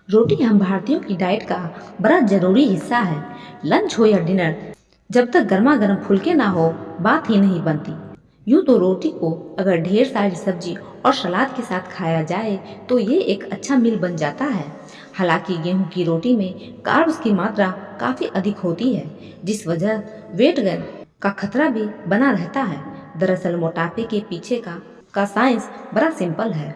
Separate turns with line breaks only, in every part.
रोटी हम भारतीयों की डाइट का बड़ा जरूरी हिस्सा है। लंच हो या डिनर, जब तक गर्मा गर्म फुलके ना हो बात ही नहीं बनती। यूँ तो रोटी को अगर ढेर सारी सब्जी और सलाद के साथ खाया जाए तो ये एक अच्छा मील बन जाता है। हालांकि गेहूं की रोटी में कार्ब्स की मात्रा काफ़ी अधिक होती है, जिस वजह वेट गेन का खतरा भी बना रहता है। दरअसल मोटापे के पीछे का साइंस बड़ा सिंपल है।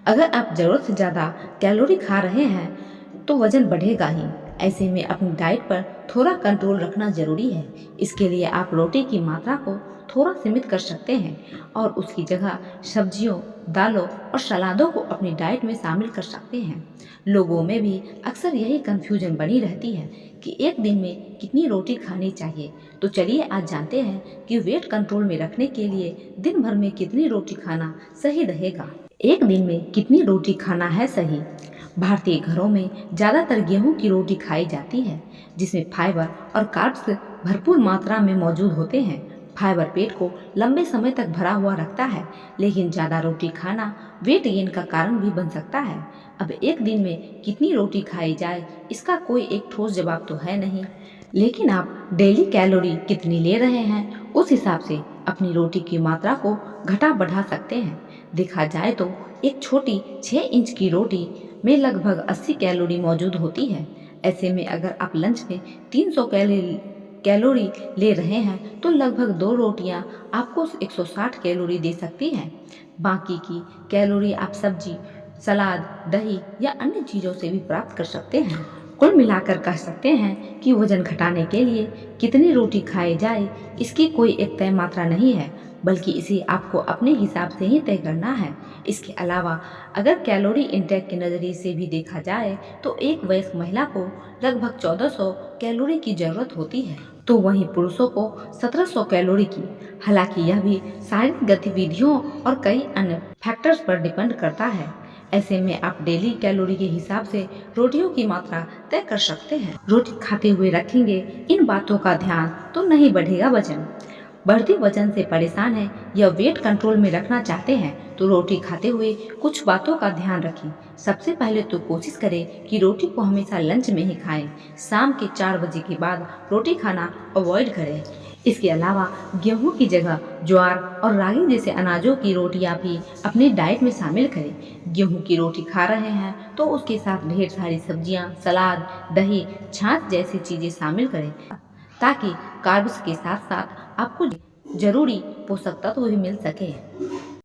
अगर आप ज़रूरत से ज़्यादा कैलोरी खा रहे हैं तो वजन बढ़ेगा ही। ऐसे में अपनी डाइट पर थोड़ा कंट्रोल रखना ज़रूरी है। इसके लिए आप रोटी की मात्रा को थोड़ा सीमित कर सकते हैं और उसकी जगह सब्जियों, दालों और सलादों को अपनी डाइट में शामिल कर सकते हैं। लोगों में भी अक्सर यही कन्फ्यूजन बनी रहती है कि एक दिन में कितनी रोटी खानी चाहिए। तो चलिए आज जानते हैं कि वेट कंट्रोल में रखने के लिए दिन भर में कितनी रोटी खाना सही रहेगा। एक दिन में कितनी रोटी खाना है सही? भारतीय घरों में ज़्यादातर गेहूं की रोटी खाई जाती है, जिसमें फाइबर और कार्ब्स भरपूर मात्रा में मौजूद होते हैं। फाइबर पेट को लंबे समय तक भरा हुआ रखता है, लेकिन ज़्यादा रोटी खाना वेट गेन का कारण भी बन सकता है। अब एक दिन में कितनी रोटी खाई जाए, इसका कोई एक ठोस जवाब तो है नहीं, लेकिन आप डेली कैलोरी कितनी ले रहे हैं उस हिसाब से अपनी रोटी की मात्रा को घटा बढ़ा सकते हैं। देखा जाए तो एक छोटी 6 इंच की रोटी में लगभग 80 कैलोरी मौजूद होती है। ऐसे में अगर आप लंच में 300 कैलोरी ले रहे हैं तो लगभग 2 रोटियां आपको 160 कैलोरी दे सकती हैं। बाकी की कैलोरी आप सब्जी, सलाद, दही या अन्य चीज़ों से भी प्राप्त कर सकते हैं। कुल मिलाकर कह सकते हैं कि वजन घटाने के लिए कितनी रोटी खाई जाए, इसकी कोई एक तय मात्रा नहीं है, बल्कि इसे आपको अपने हिसाब से ही तय करना है। इसके अलावा अगर कैलोरी इंटेक के नज़रिए से भी देखा जाए तो एक वयस्क महिला को लगभग 1400 कैलोरी की ज़रूरत होती है, तो वहीं पुरुषों को 1700 कैलोरी की। हालांकि यह भी शारीरिक गतिविधियों और कई अन्य फैक्टर्स पर डिपेंड करता है। ऐसे में आप डेली कैलोरी के हिसाब से रोटियों की मात्रा तय कर सकते हैं। रोटी खाते हुए रखेंगे इन बातों का ध्यान तो नहीं बढ़ेगा वजन। बढ़ती वजन से परेशान हैं या वेट कंट्रोल में रखना चाहते हैं तो रोटी खाते हुए कुछ बातों का ध्यान रखें। सबसे पहले तो कोशिश करें कि रोटी को हमेशा लंच में ही खाएं। शाम के 4 बजे के बाद रोटी खाना अवॉइड करें। इसके अलावा गेहूं की जगह ज्वार और रागी जैसे अनाजों की रोटियां भी अपने डाइट में शामिल करें। गेहूं की रोटी खा रहे हैं तो उसके साथ ढेर सारी सब्जियां, सलाद, दही, छाछ जैसी चीजें शामिल करें, ताकि कार्ब्स के साथ साथ आपको जरूरी पोषक तत्व भी मिल सके।